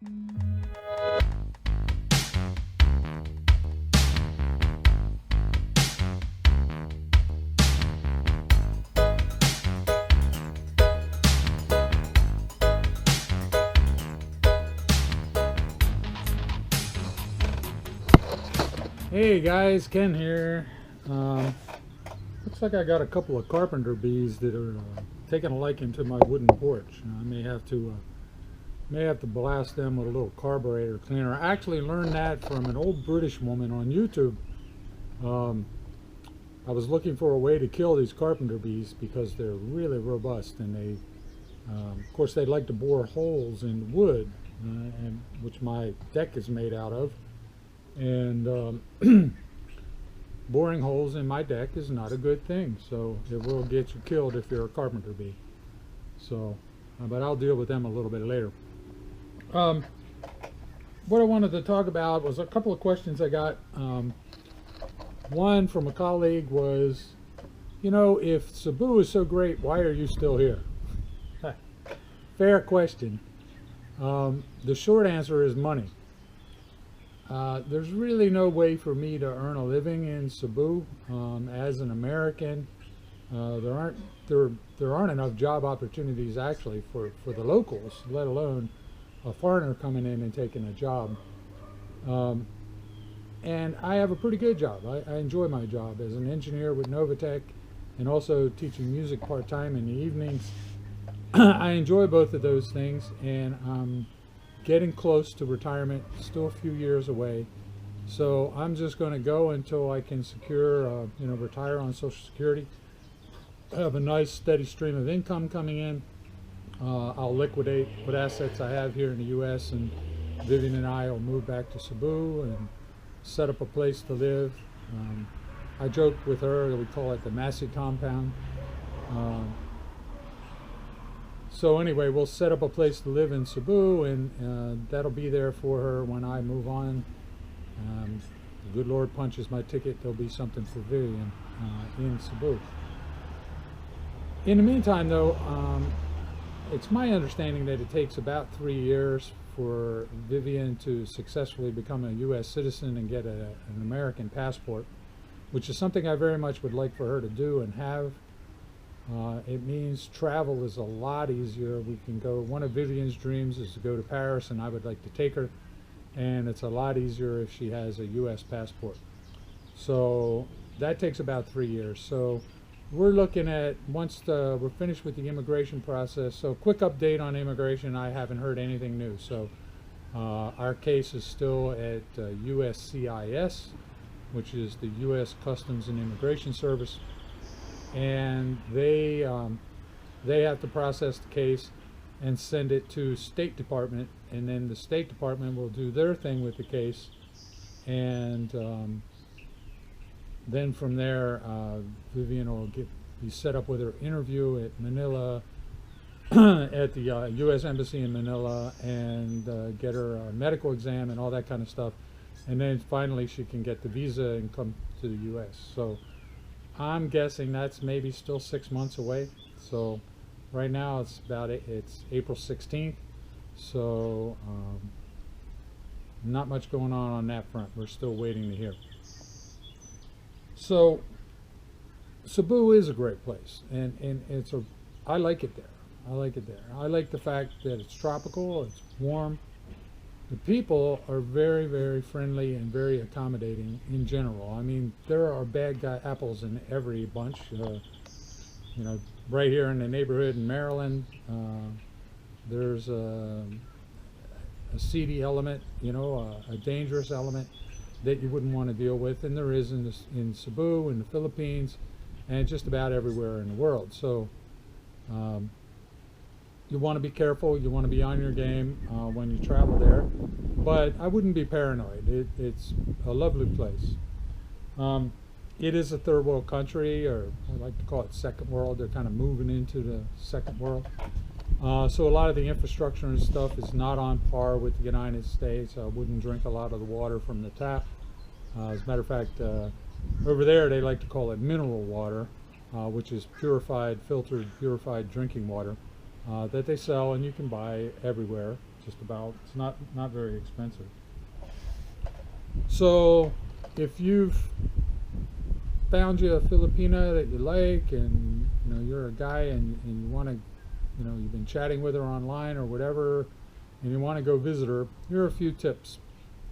Hey guys, Ken here. Looks like I got a couple of carpenter bees that are taking a liking to my wooden porch. I may have to blast them with a little carburetor cleaner. I actually learned that from an old British woman on YouTube. I was looking for a way to kill these carpenter bees because they're really robust, and they, of course, they like to bore holes in wood, and which my deck is made out of. And boring holes in my deck is not a good thing, so it will get you killed if you're a carpenter bee. So, but I'll deal with them a little bit later. What I wanted to talk about was a couple of questions I got. One from a colleague was, you know, if Cebu is so great, why are you still here? Fair question. The short answer is money. There's really no way for me to earn a living in Cebu as an American. There aren't enough job opportunities actually for the locals, let alone a foreigner coming in and taking a job. And I have a pretty good job. I enjoy my job as an engineer with Novatech and also teaching music part-time in the evenings. I enjoy both of those things, and I'm getting close to retirement, still a few years away. So I'm just going to go until I can secure, retire on Social Security. I have a nice steady stream of income coming in. I'll liquidate what assets I have here in the U.S. and Vivian and I will move back to Cebu and set up a place to live. I joke with her that we call it the Massey compound. So anyway, we'll set up a place to live in Cebu, and that'll be there for her when I move on. The good Lord punches my ticket, there'll be something for Vivian in Cebu. In the meantime, though, it's my understanding that it takes about 3 years for Vivian to successfully become a U.S. citizen and get an American passport, which is something I very much would like for her to do and have. It means travel is a lot easier. We can go, one of Vivian's dreams is to go to Paris, and I would like to take her, and it's a lot easier if she has a U.S. passport. So that takes about 3 years. So we're looking at, once we're finished with the immigration process, so quick update on immigration, I haven't heard anything new. So our case is still at USCIS, which is the U.S. Customs and Immigration Service. And they have to process the case and send it to State Department, and then the State Department will do their thing with the case, and then from there Vivian will be set up with her interview at Manila at the U.S. Embassy in Manila, and get her medical exam and all that kind of stuff, and then finally she can get the visa and come to the U.S. So I'm guessing that's maybe still 6 months away. So right now it's April 16th. So not much going on that front. We're still waiting to hear. So Cebu is a great place, and I like it there. I like it there. I like the fact that it's tropical, it's warm. The people are very, very friendly and very accommodating in general. I mean, there are bad guy apples in every bunch. Right here in the neighborhood in Maryland, there's a seedy element, a dangerous element that you wouldn't want to deal with, and there is in Cebu, in the Philippines, and just about everywhere in the world. So you want to be careful, you want to be on your game when you travel there, but I wouldn't be paranoid. It's a lovely place. It is a third world country, or I like to call it second world. They're kind of moving into the second world. So a lot of the infrastructure and stuff is not on par with the United States. I wouldn't drink a lot of the water from the tap. As a matter of fact, over there they like to call it mineral water, which is filtered, purified drinking water that they sell and you can buy everywhere. just about. It's not very expensive. So if you've found you a Filipina that you like, and you know you're a guy and you want to, you know, you've been chatting with her online or whatever, and you want to go visit her, here are a few tips,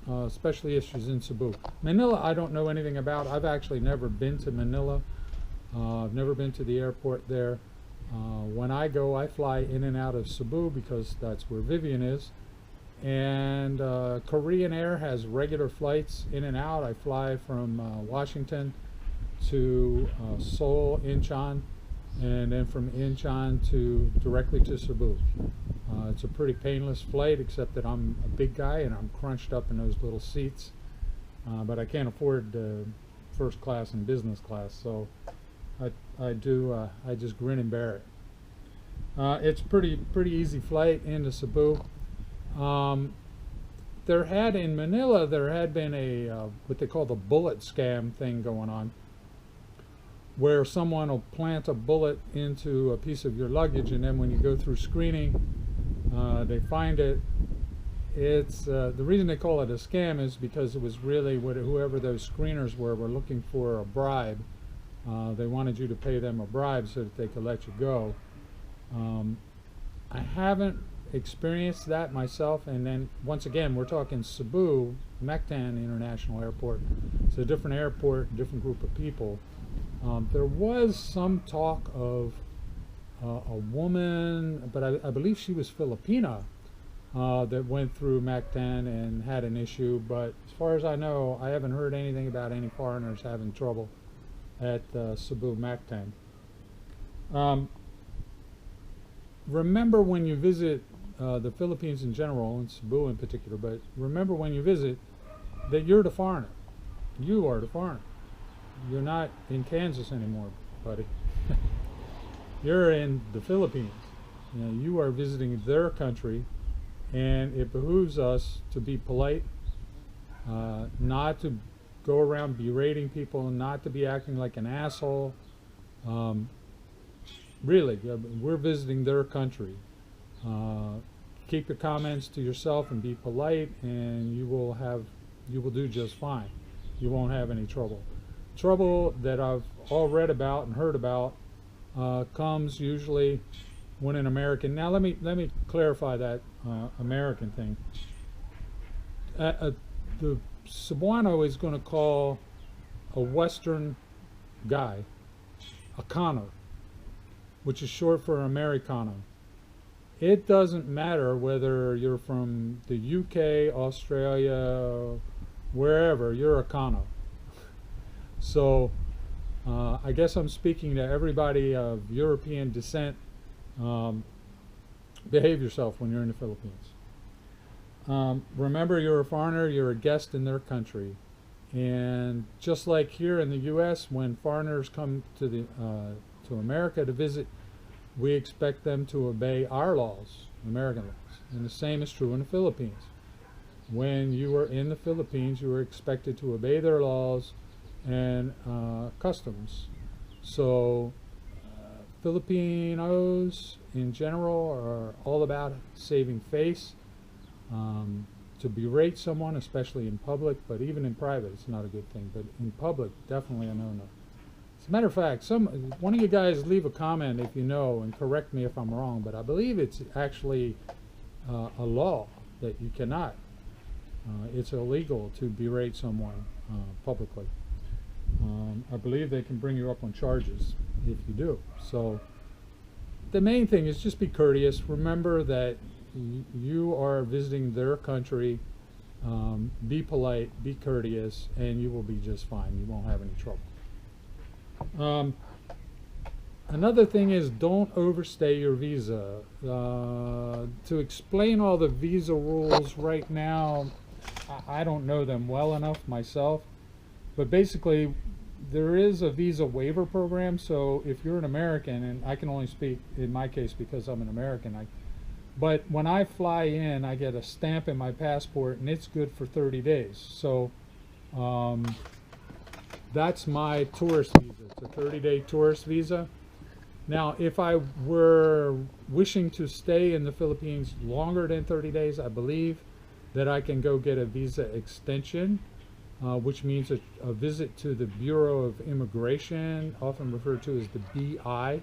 especially if she's in Cebu. Manila, I don't know anything about. I've actually never been to Manila. I've never been to the airport there. When I go, I fly in and out of Cebu because that's where Vivian is. And Korean Air has regular flights in and out. I fly from Washington to Seoul, Incheon, and then from Incheon directly to Cebu. It's a pretty painless flight, except that I'm a big guy and I'm crunched up in those little seats. But I can't afford first class and business class, so I just grin and bear it. It's pretty easy flight into Cebu. In Manila, there had been a what they call the Bulletscam thing going on, where someone will plant a bullet into a piece of your luggage, and then when you go through screening, they find it. It's the reason they call it a scam is because it was really whoever those screeners were looking for a bribe. They wanted you to pay them a bribe so that they could let you go. I haven't experienced that myself, and then once again we're talking Cebu, Mactan International Airport. It's a different airport, different group of people. There was some talk of a woman, but I believe she was Filipina, that went through Mactan and had an issue, but as far as I know, I haven't heard anything about any foreigners having trouble at Cebu Mactan. Remember when you visit the Philippines in general, and Cebu in particular, but remember when you visit that you're the foreigner. You are the foreigner. You're not in Kansas anymore, buddy. You're in the Philippines. You know, you are visiting their country, and it behooves us to be polite, not to go around berating people, not to be acting like an asshole. Really, we're visiting their country. Keep your comments to yourself and be polite, and you will do just fine. You won't have any trouble. Trouble that I've all read about and heard about comes usually when an American. Now let me clarify that American thing. The Cebuano is going to call a Western guy a Cano, which is short for Americano. It doesn't matter whether you're from the UK, Australia, wherever, you're a Cano. So I guess I'm speaking to everybody of European descent. Behave yourself when you're in the Philippines. Remember, you're a foreigner, you're a guest in their country. And just like here in the US, when foreigners come to America to visit, we expect them to obey our laws, American laws. And the same is true in the Philippines. When you are in the Philippines, you are expected to obey their laws and customs. So Filipinos in general are all about saving face. To berate someone, especially in public, but even in private, it's not a good thing. But in public, definitely a no-no. As a matter of fact, one of you guys leave a comment if you know and correct me if I'm wrong, but I believe it's actually a law that you cannot. It's illegal to berate someone publicly. I believe they can bring you up on charges if you do. So the main thing is just be courteous. Remember that you are visiting their country. Be polite, be courteous, and you will be just fine. You won't have any trouble. Another thing is, don't overstay your visa. To explain all the visa rules right now, I don't know them well enough myself, but basically there is a visa waiver program. So if you're an American, and I can only speak in my case because I'm an American, but when I fly in, I get a stamp in my passport, and it's good for 30 days. So that's my tourist visa. It's a 30-day tourist visa. Now, if I were wishing to stay in the Philippines longer than 30 days, I believe that I can go get a visa extension, which means a visit to the Bureau of Immigration, often referred to as the BI.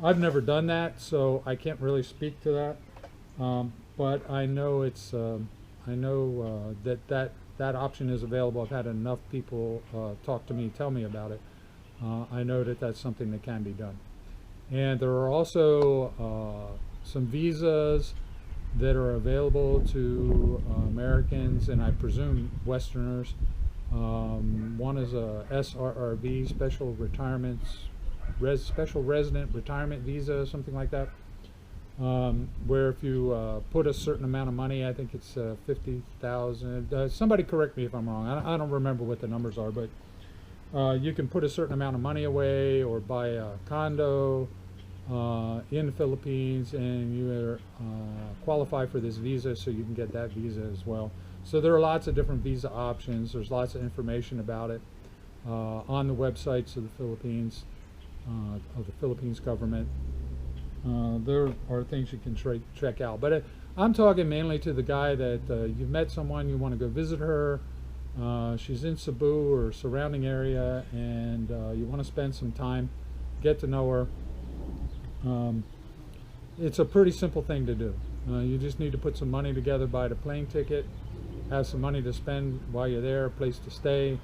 I've never done that, so I can't really speak to that. But I know that option is available. I've had enough people talk to me, tell me about it. I know that that's something that can be done. And there are also some visas that are available to Americans and I presume Westerners. One is a SRRV, Special Resident Retirement Visa, something like that, where if you put a certain amount of money, I think it's 50,000. Somebody correct me if I'm wrong. I don't remember what the numbers are, but you can put a certain amount of money away or buy a condo in the Philippines, and you qualify for this visa, so you can get that visa as well. So there are lots of different visa options. There's lots of information about it on the websites of the Philippines, government. There are things you can check out. But I'm talking mainly to the guy that you've met someone, you want to go visit her. She's in Cebu or surrounding area, and you want to spend some time, get to know her. It's a pretty simple thing to do. You just need to put some money together, buy the plane ticket, have some money to spend while you're there, a place to stay,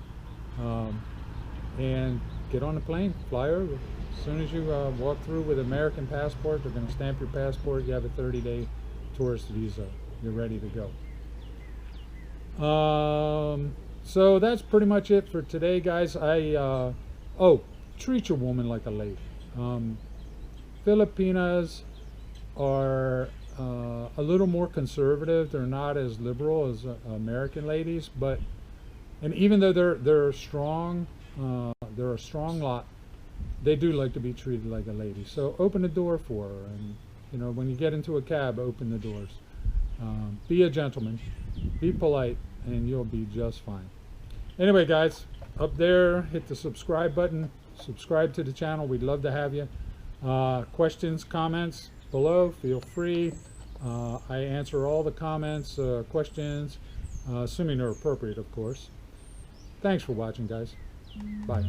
and get on the plane, fly over. As soon as you walk through with an American passport, they're going to stamp your passport. You have a 30-day tourist visa. You're ready to go. So that's pretty much it for today, guys. Treat your woman like a lady. Filipinas are a little more conservative. They're not as liberal as American ladies, and even though they're strong, they're a strong lot, they do like to be treated like a lady. So open the door for her, and when you get into a cab, open the doors. Be a gentleman, be polite, and you'll be just fine. Anyway, guys, up there, hit the subscribe button. Subscribe to the channel. We'd love to have you. Questions, comments below, feel free. I answer all the comments, questions, assuming they're appropriate, of course. Thanks for watching, guys. Bye.